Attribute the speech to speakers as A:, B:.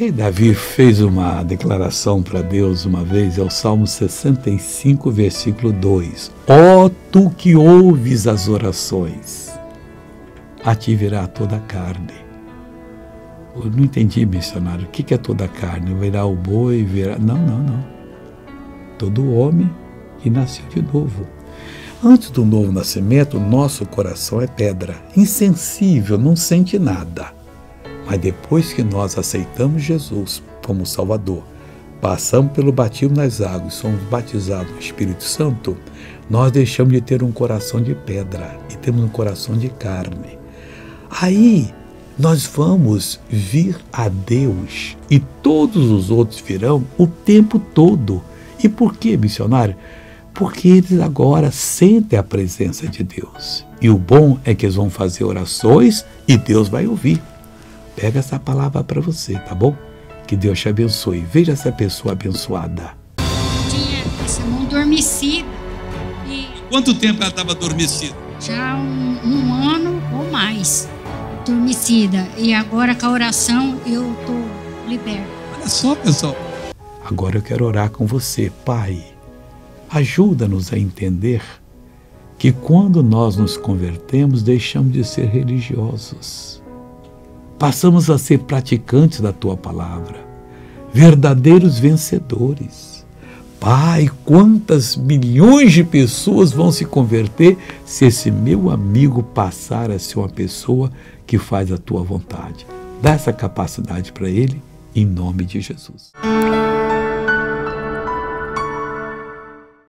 A: rei Davi fez uma declaração para Deus uma vez, é o Salmo 65, versículo 2. Ó tu que ouves as orações, a ti virá toda a carne. Eu não entendi, missionário, o que é toda a carne? Virá o boi, virá... Não. Todo homem que nasceu de novo. Antes do novo nascimento, nosso coração é pedra, insensível, não sente nada. Mas depois que nós aceitamos Jesus como Salvador, passamos pelo batismo nas águas, somos batizados no Espírito Santo, nós deixamos de ter um coração de pedra e temos um coração de carne. Aí nós vamos vir a Deus e todos os outros virão o tempo todo. E por quê, missionário? Porque eles agora sentem a presença de Deus. E o bom é que eles vão fazer orações e Deus vai ouvir. Pega essa palavra para você, tá bom? Que Deus te abençoe. Veja essa pessoa abençoada.
B: Tinha essa mão adormecida. E
C: Quanto tempo ela estava adormecida?
B: já um ano ou mais adormecida. E agora com a oração eu estou liberta.
C: Olha só, pessoal.
A: Agora eu quero orar com você, Pai. Ajuda-nos a entender que quando nós nos convertemos, deixamos de ser religiosos. Passamos a ser praticantes da Tua palavra, verdadeiros vencedores. Pai, quantas milhões de pessoas vão se converter se esse meu amigo passar a ser uma pessoa que faz a Tua vontade. Dá essa capacidade para ele, em nome de Jesus.